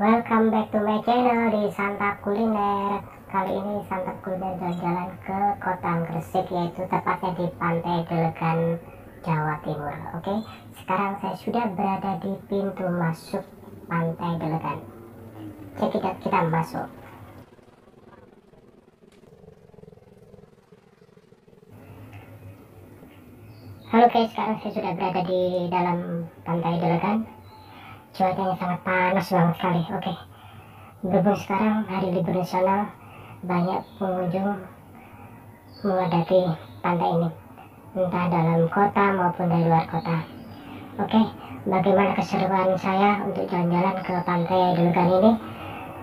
Welcome back to my channel di Santap Kuliner. Kali ini Santap Kuliner jalan-jalan ke kota Gresik, yaitu tepatnya di pantai Delegan, Jawa Timur. Oke, sekarang saya sudah berada di pintu masuk pantai Delegan. Jadi kita masuk. Halo guys, sekarang saya sudah berada di dalam pantai Delegan. Cuacanya sangat panas banget sekali. Oke, berhubung sekarang hari libur nasional, banyak pengunjung memadati pantai ini, entah dalam kota maupun dari luar kota. Oke, bagaimana keseruan saya untuk jalan-jalan ke pantai Delegan ini?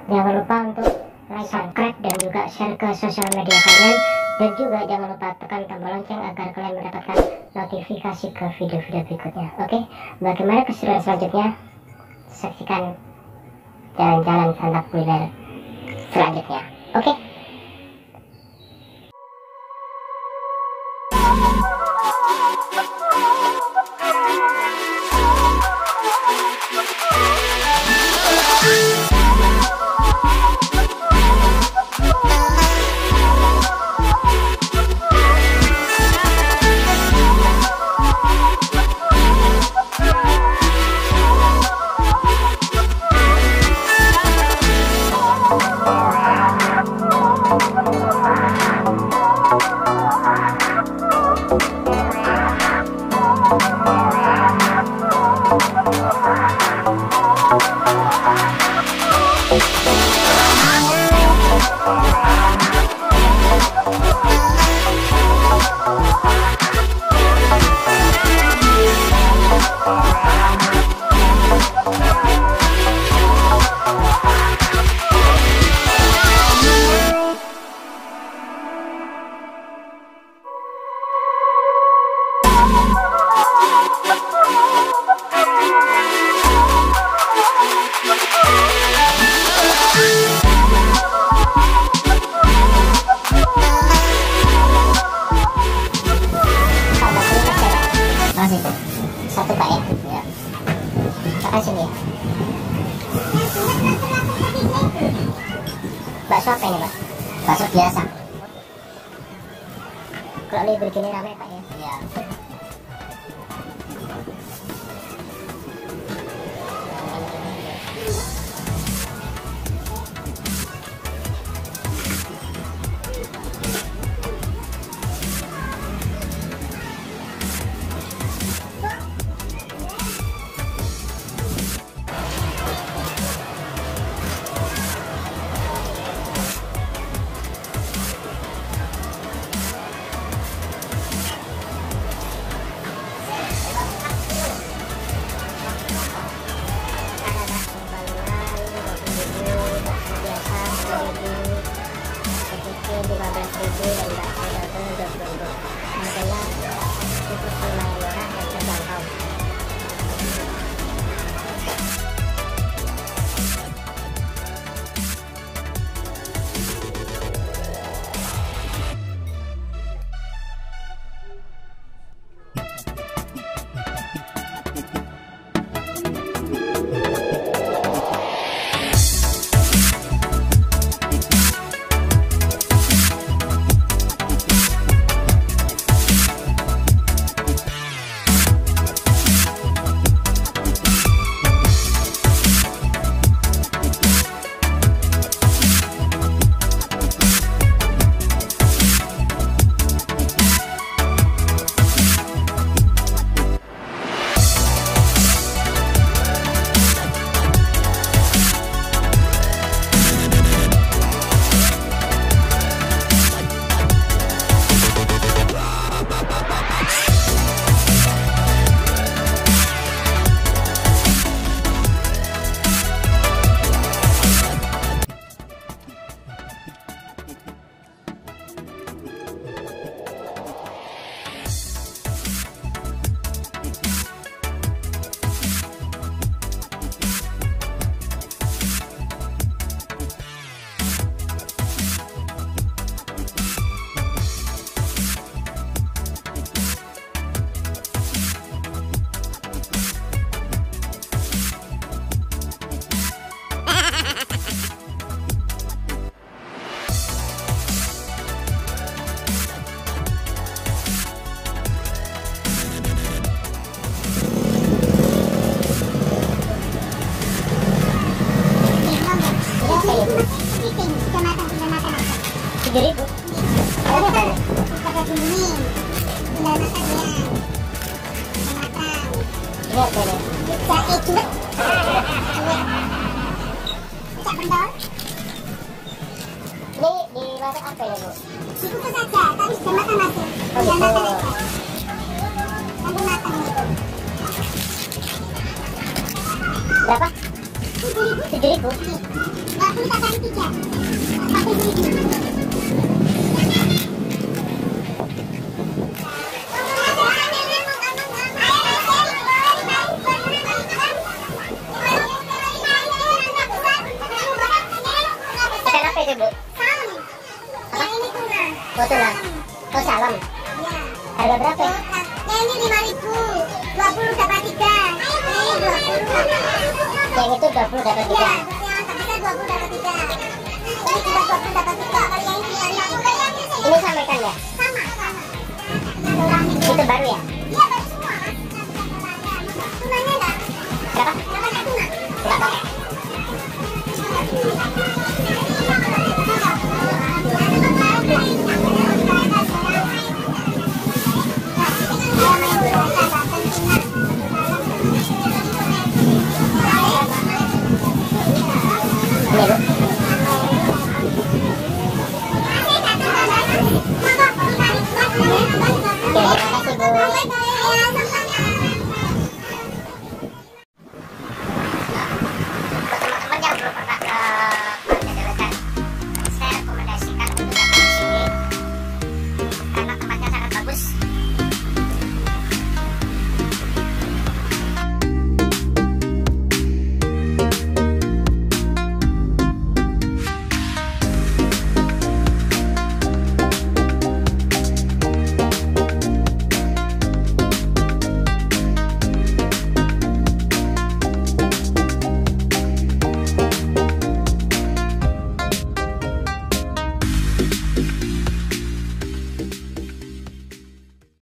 Jangan lupa untuk like, subscribe, dan juga share ke sosial media kalian, dan juga jangan lupa tekan tombol lonceng agar kalian mendapatkan notifikasi ke video-video berikutnya. Oke, bagaimana keseruan selanjutnya? Saksikan jalan-jalan Santap Kuliner selanjutnya. Oke. Satu Pak ya. Makasih ya. Bakso apa ini Pak? Bakso biasa. Kalau libur gini ramai Pak ya? Iya. Ini apa ini? Jahe cuman. Cak pentol. Ini dimasak apa ya, Bu? Dikukus saja, tapi sudah matang masih. Oh, Sudah gitu. matang aja. Nanti matang itu. Berapa? 7.000. 20 tak kali 3. 40.000. Ikan apa itu, Bu? Yang ini tuna. Oh, tuna. Oh, salam. Ya. Harga berapa? Yang ini 5.000. 20 dapat 3. Ini 20. Yang itu 20 dapat 3. Ya, yang tak bisa 20 dapat 3. Ini juga 20 dapat 3. Kalau yang ini yang Ini sama ikan ya? sama. Itu baru ya?